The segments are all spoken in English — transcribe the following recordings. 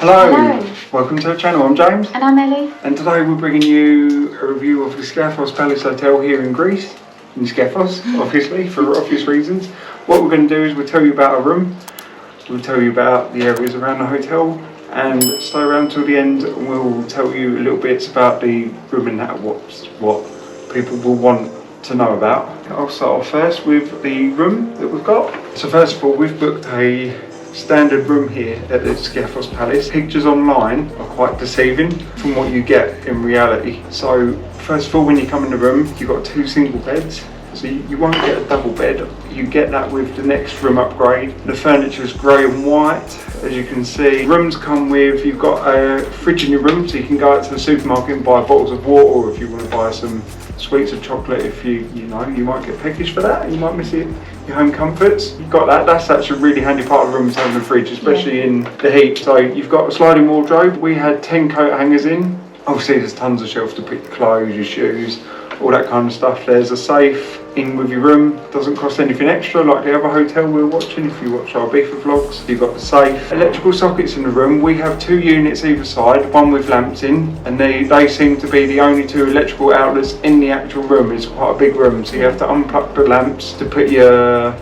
Hello. Hello, Welcome to the channel. I'm James, and I'm Ellie. and today we're bringing you a review of the SKIATHOS Palace Hotel here in Greece, in SKIATHOS, obviously, for obvious reasons. What we're going to do is we'll tell you about our room, we'll tell you about the areas around the hotel, and stay around till the end and we'll tell you a little bits about the room and what people will want to know about. I'll start off first with the room that we've got. So first of all, we've booked a standard room here at the SKIATHOS Palace. Pictures online are quite deceiving from what you get in reality. So first of all, when you come in the room, you've got two single beds. So you won't get a double bed. You get that with the next room upgrade. The furniture is grey and white, as you can see. Rooms come with, you've got a fridge in your room, so you can go out to the supermarket and buy bottles of water, or if you want to buy some sweets or chocolate, if you might get peckish for that, you might miss it, your home comforts. You've got that. That's actually a really handy part of the room, is having a fridge, especially in the heat. So you've got a sliding wardrobe. We had 10 coat hangers in. Obviously there's tons of shelves to put your clothes, your shoes, all that kind of stuff. There's a safe in with your room, doesn't cost anything extra like the other hotel we were watching. If you watch our Ibiza vlogs, you've got the safe. Electrical sockets in the room. We have 2 units either side, one with lamps in, and they seem to be the only 2 electrical outlets in the actual room. It's quite a big room, so you have to unplug the lamps to put your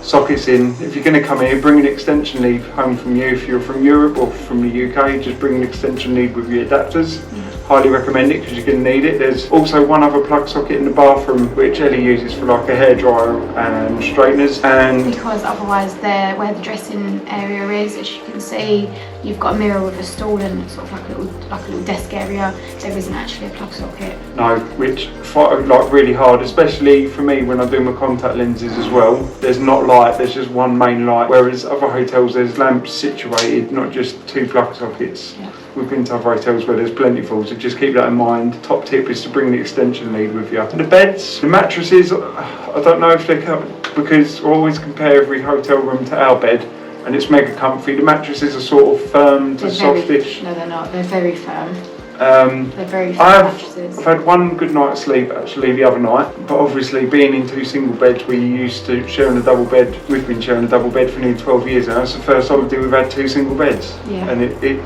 sockets in. If you're going to come here, bring an extension lead home from you. If you're from Europe or from the UK, just bring an extension lead with your adapters. Highly recommend it because you're going to need it. There's also one other plug socket in the bathroom which Ellie uses for like a hairdryer and straighteners, and Because otherwise where the dressing area is, as you can see, you've got a mirror with a stool and sort of like a little desk area. There isn't actually a plug socket. no, which like really hard, especially for me when I do my contact lenses as well. There's not light, there's just one main light, whereas other hotels there's lamps situated, not just 2 plug sockets. Yeah. We've been to other hotels where there's plentiful, so just keep that in mind. Top tip is to bring the extension lead with you. The beds, the mattresses, I don't know if they come, because I always compare every hotel room to our bed, and it's mega comfy. The mattresses are sort of firm to softish. No, they're not. They're very firm. They're very firm mattresses. I've had one good night's sleep actually the other night, but obviously being in 2 single beds, we're used to sharing a double bed. We've been sharing a double bed for nearly 12 years now. It's the first holiday we've had 2 single beds. Yeah. And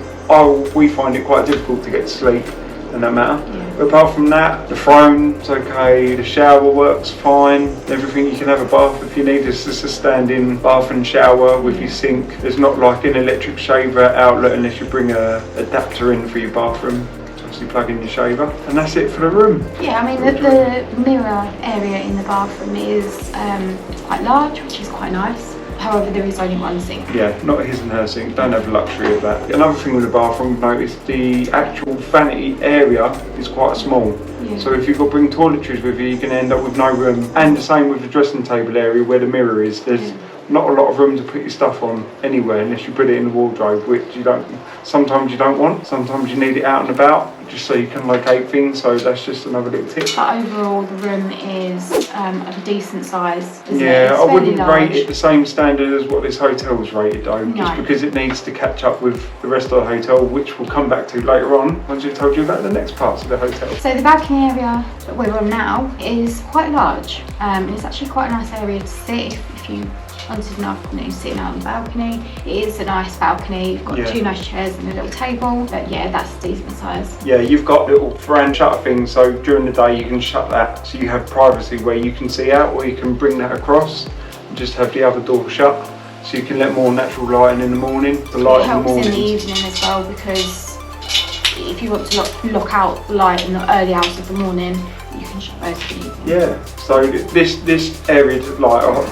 we find it quite difficult to get to sleep in that matter. Yeah. But apart from that, the throne's okay, the shower works fine, everything. You can have a bath if you need. It's just a standing bath and shower with your sink. There's not like an electric shaver outlet unless you bring a adapter in for your bathroom. Obviously plug in your shaver, and that's it for the room. Yeah, I mean the mirror area in the bathroom is quite large, which is quite nice. However, there is only one sink. Yeah, not his and her sink, don't have the luxury of that. Another thing with the bathroom, I've noticed the actual vanity area is quite small. Yeah. So if you've got to bring toiletries with you, you can end up with no room. And the same with the dressing table area where the mirror is. There's not a lot of room to put your stuff on anywhere unless you put it in the wardrobe, which sometimes you don't want. Sometimes you need it out and about, just so you can locate things. So that's just another little tip. But overall, the room is of a decent size. Yeah, I wouldn't large. rate it the same standard as what this hotel's rated though, just because it needs to catch up with the rest of the hotel, which we'll come back to later on once I've told you about the next parts of the hotel. So the balcony area that we're on now is quite large. It's actually quite a nice area to sit if you wanted an afternoon sitting out on the balcony. It is a nice balcony. You've got 2 nice chairs and a little table, but yeah, that's a decent size. Yeah, you've got little veranda shutter things, so during the day you can shut that so you have privacy where you can see out, or you can bring that across and just have the other door shut so you can let more natural light in the morning. The light it helps in the evening as well, because if you want to lock out the light in the early hours of the morning, you can shut those for the evening. Yeah, so this area,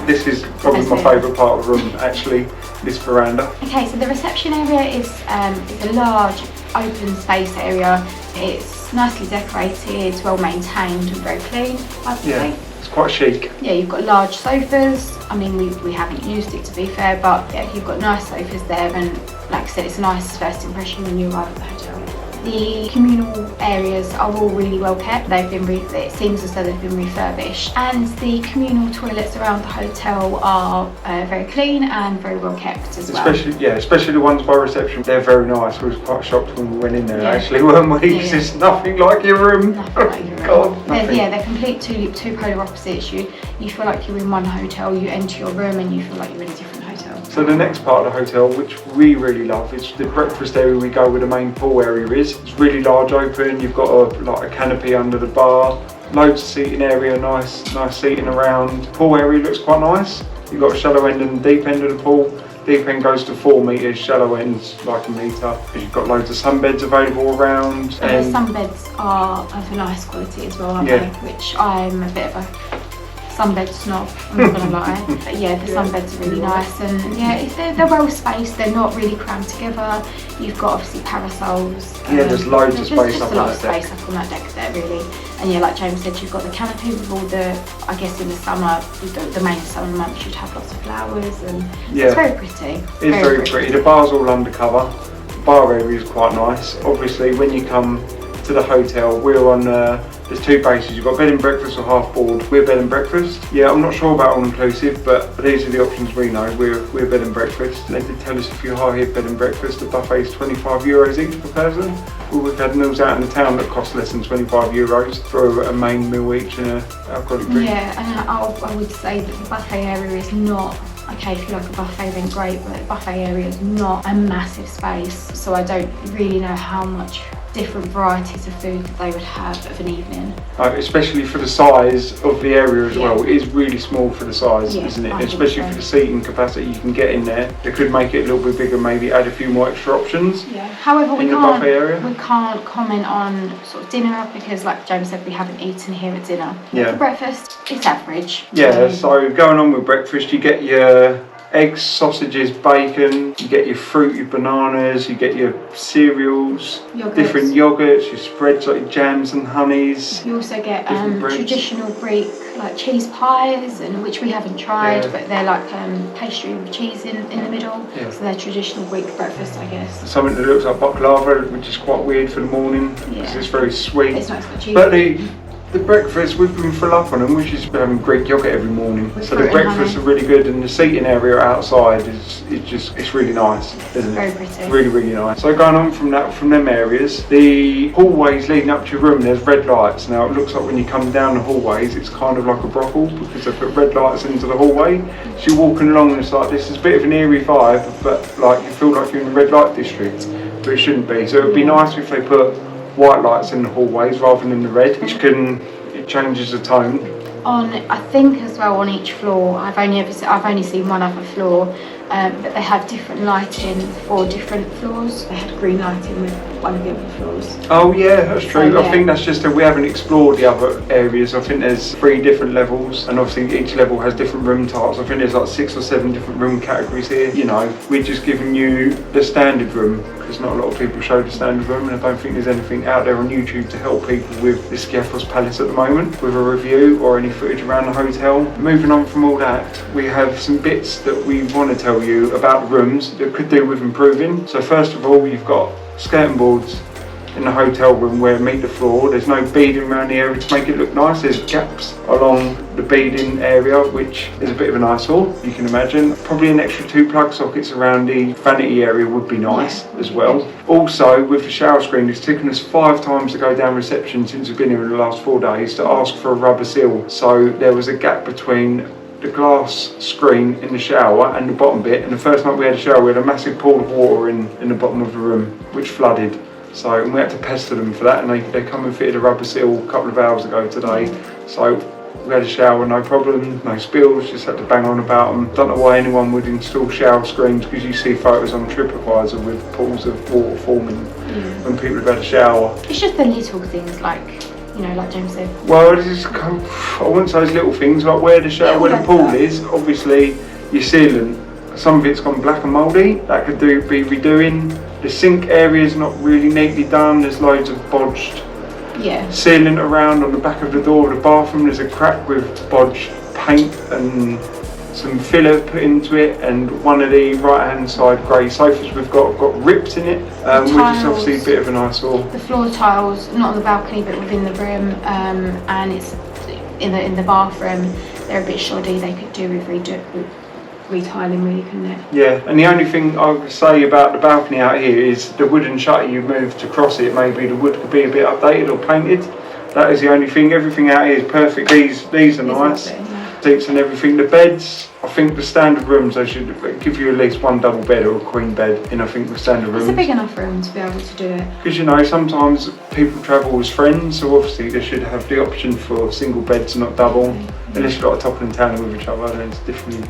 this is probably my favourite part of the room actually, this veranda. Okay, so the reception area is a large open space area. It's nicely decorated, well maintained and very clean, I would say. It's quite chic. Yeah, you've got large sofas. I mean, we haven't used it to be fair, but yeah, you've got nice sofas there, and like I said, it's a nice first impression when you arrive at the hotel. The communal areas are all really well kept. It seems as though they've been refurbished, and the communal toilets around the hotel are very clean and very well kept as well. Especially the ones by reception. They're very nice. We was quite shocked when we went in there actually, weren't we? Because it's nothing like your room. Nothing like your room. They're complete two polar opposites. You feel like you're in one hotel, you enter your room and you feel like you're in a different hotel. So the next part of the hotel, which we really love, is the breakfast area we go where the main pool area is. It's really large open, you've got a canopy under the bar, loads of seating area, nice seating around. Pool area looks quite nice. You've got a shallow end and deep end of the pool. Deep end goes to 4 metres, shallow end's like a metre. You've got loads of sunbeds available around. And the sunbeds are of a nice quality as well, aren't they? Which I'm a bit of a sunbed snob, I'm not gonna lie. But yeah, the sunbeds are really nice, and yeah, they're well spaced, they're not really crammed together. You've got obviously parasols. Yeah, there's loads of space up on that deck. Just a lot of space up on that deck there, really. And yeah, like James said, you've got the canopy with all the, I guess in the summer, the main summer months, you'd have lots of flowers, and it's very pretty. It's very pretty. The bar's all undercover. The bar area is quite nice. Obviously, when you come to the hotel, we're on, there's 2 bases. You've got bed and breakfast or half board. We're bed and breakfast. Yeah, I'm not sure about all inclusive, but these are the options we know. We're bed and breakfast. They did tell us if you hire here bed and breakfast, the buffet is €25 each per person. Well, we've had meals out in the town that cost less than €25 for a main meal each and an alcoholic drink. Yeah, and I would say that the buffet area is not, okay, if you like a buffet then great, but the buffet area is not a massive space, so I don't really know how much different varieties of food that they would have of an evening. Especially for the size of the area as well. It is really small for the size, isn't it? Especially for the seating capacity you can get in there. They could make it a little bit bigger, maybe add a few more extra options. Yeah. However, we buffet area. Can't comment on sort of dinner because, like James said, we haven't eaten here at dinner. Yeah. For breakfast, it's average. Yeah. So going on with breakfast, you get your eggs, sausages, bacon, you get your fruit, your bananas, you get your cereals, different yogurts, your spreads like jams and honeys. You also get traditional Greek like cheese pies, and which we haven't tried, but they're like pastry with cheese in the middle. Yeah. So they're traditional Greek breakfast, I guess. Something that looks like baklava, which is quite weird for the morning because it's very sweet. It's not cheese. But the breakfast, we've been full up on them, which is having Greek yogurt every morning. So the breakfasts are really good, and the seating area outside it's really nice, isn't it? Very pretty. Really, really nice. So going on from them areas, the hallways leading up to your room, there's red lights. Now it looks like when you come down the hallways, it's kind of like a brothel because they put red lights into the hallway. So you're walking along and it's like, this is a bit of an eerie vibe, but like you feel like you're in the red light district, but it shouldn't be. So it would be nice if they put white lights in the hallways rather than the red, which it changes the tone. I think as well on each floor, I've only seen one other floor, but they have different lighting for different floors. They had green lighting with one of the other floors. Oh yeah, that's true. So, I think that's just that we haven't explored the other areas. I think there's 3 different levels, and obviously each level has different room types. I think there's like 6 or 7 different room categories here. You know, we're just giving you the standard room, because not a lot of people show the standard room, and I don't think there's anything out there on YouTube to help people with the SKIATHOS Palace at the moment, with a review or any footage around the hotel. Moving on from all that, we have some bits that we want to tell you about the rooms that could do with improving. So first of all, you've got skirting boards in the hotel room where meet the floor. There's no beading around the area to make it look nice. There's gaps along the beading area, which is a bit of an eyesore, you can imagine. Probably an extra 2 plug sockets around the vanity area would be nice as well. Also, with the shower screen, it's taken us 5 times to go down reception since we've been here in the last 4 days to ask for a rubber seal. So there was a gap between the glass screen in the shower and the bottom bit, and the first night we had a shower we had a massive pool of water in the bottom of the room which flooded. So and we had to pester them for that, and they come and fitted a rubber seal a couple of hours ago today. So we had a shower, no problem, no spills, just had to bang on about them. Don't know why anyone would install shower screens, because you see photos on TripAdvisor with pools of water forming when people have had a shower. It's just the little things like, you know, like James said. Well, I wouldn't say it's little things, like where the shower, where the pool is, obviously your ceiling, some of it's gone black and mouldy, that could be redoing. The sink area is not really neatly done, there's loads of bodged sealant around on the back of the door of the bathroom. There's a crack with bodged paint and some filler put into it, and one of the right hand side grey sofas we've got rips in it, which is obviously a bit of an eyesore. The floor tiles, not on the balcony but within the room, and it's in the bathroom, they're a bit shoddy. They could do with retiling really, couldn't it? Yeah, and the only thing I would say about the balcony out here is the wooden shutter you moved to cross it, maybe the wood could be a bit updated or painted. That is the only thing. Everything out here is perfect. These are nice. seats and everything. The beds, I think the standard rooms, they should give you at least one double bed or a queen bed in, I think, the standard rooms. It's a big enough room to be able to do it. Because, you know, sometimes people travel as friends, so obviously they should have the option for single beds, not double. Unless you've got a top and tanner with each other, then it's definitely,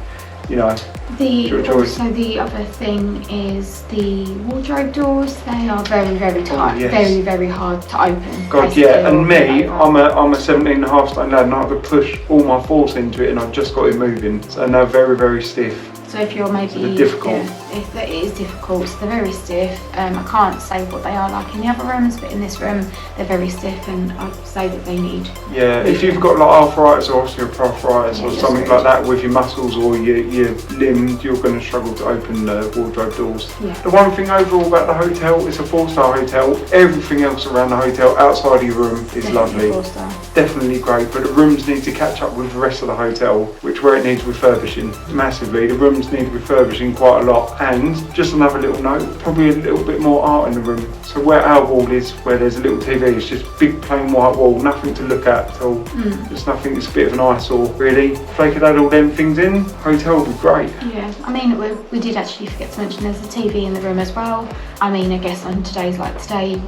you know, Also, the other thing is the wardrobe doors. They are very, very tight, very, very hard to open. God, yeah, and me, I'm a 17.5 stone lad, and I have to push all my force into it, and I've just got it moving, and they're very, very stiff. So if you're maybe... They're difficult. Yeah, it is difficult, so they're very stiff. I can't say what they are like in the other rooms, but in this room they're very stiff, and I'd say that they need... Yeah, if you've got like arthritis or osteoarthritis or something like that with your muscles or your limbs, you're going to struggle to open the wardrobe doors. Yeah. The one thing overall about the hotel, it's a 4-star hotel. Everything else around the hotel outside of your room is Definitely lovely. 4-star. Definitely great, but the rooms need to catch up with the rest of the hotel, where it needs refurbishing massively. The rooms need refurbishing quite a lot, and just another little note, probably a little bit more art in the room. So where our wall is, where there's a little TV, it's just big plain white wall, nothing to look at at all. Just nothing, it's a bit of an eyesore really. If they could add all them things in, hotel would be great. Yeah, I mean, we did actually forget to mention there's a TV in the room as well. I mean, I guess on today's like today,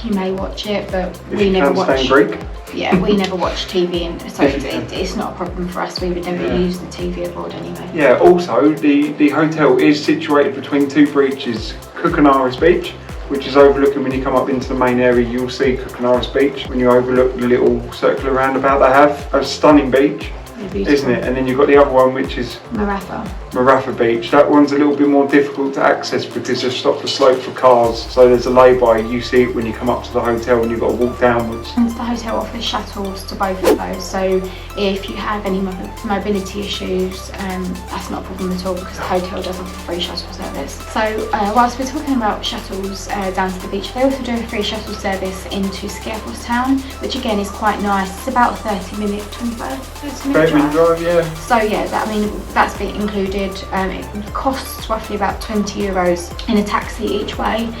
you may watch it, but we never watch. Greek. Yeah, we never watch TV, and so it's not a problem for us. We would never use the TV abroad anyway. Yeah, also the hotel is situated between two beaches, Cookanaris Beach, which is overlooking, when you come up into the main area, you'll see Cookanaris Beach. When you overlook the little circular roundabout they have, a stunning beach, isn't it? And then you've got the other one, which is Maratha Beach. That one's a little bit more difficult to access because they've stopped the slope for cars, so there's a lay-by. You see it when you come up to the hotel and you've got to walk downwards. And the hotel offers shuttles to both of those, so if you have any mobility issues, that's not a problem at all, because the hotel does offer free shuttle service. So whilst we're talking about shuttles down to the beach, they also do a free shuttle service into SKIATHOS town, which again is quite nice. It's about a 30-minute drive. Yeah. So yeah, that's been included. It costs roughly about €20 in a taxi each way.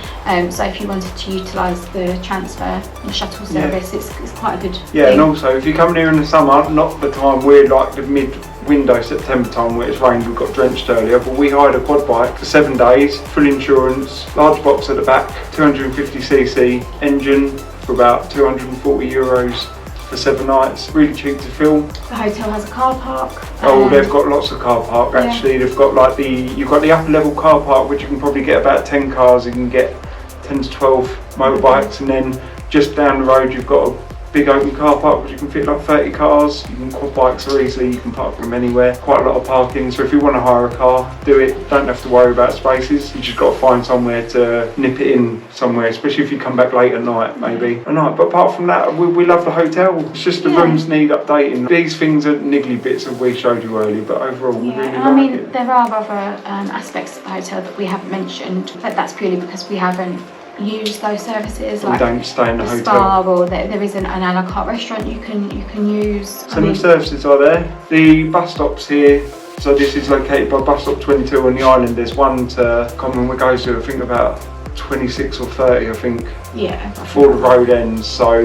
So if you wanted to utilise the transfer, the shuttle service, it's quite a good thing. And also if you come here in the summer, not the time we're like the mid-window September time where it's rained, we got drenched earlier, but we hired a quad bike for 7 days, full insurance, large box at the back, 250cc engine for about €240 for 7 nights, really cheap to fill. The hotel has a car park. They've got lots of car park actually. They've got like you've got the upper level car park, which you can probably get about 10 cars. You can get 10 to 12 motorbikes, and then just down the road you've got a big open car park which you can fit like 30 cars. You can quad bikes are easily, you can park them anywhere. Quite a lot of parking, so if you want to hire a car, do it. Don't have to worry about spaces. You just got to find somewhere to nip it in somewhere, especially if you come back late at night maybe. But apart from that, we love the hotel. It's just the rooms need updating. These things are niggly bits that we showed you earlier, but overall we really like it. There are other aspects of the hotel that we haven't mentioned, but that's purely because we haven't use those services. We don't stay in the hotel. Spa, or there isn't an a la carte restaurant you can use. So the services are there. The bus stops here. So this is located by bus stop 22 on the island. There's one to Commonwealth goes to, I think about 26 or 30, I think. Yeah. Before the road ends. So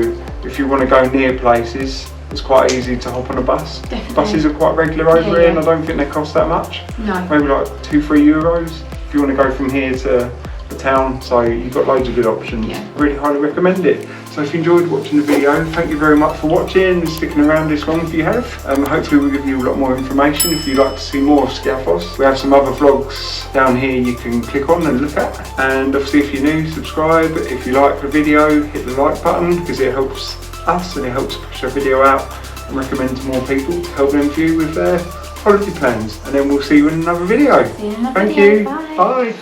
if you want to go near places, it's quite easy to hop on a bus. Definitely. Buses are quite regular over here, and I don't think they cost that much. No. Maybe like €2-3 if you want to go from here to the town, so you've got loads of good options. Really highly recommend it. So if you enjoyed watching the video, thank you very much for watching and sticking around this long if you have. Hopefully we'll give you a lot more information if you'd like to see more of SKIATHOS. We have some other vlogs down here you can click on and look at, and obviously if you're new, subscribe. If you like the video, hit the like button because it helps us and it helps push our video out and recommend to more people to help them view with their holiday plans. And then we'll see you in another video. Thank you. Bye. Bye.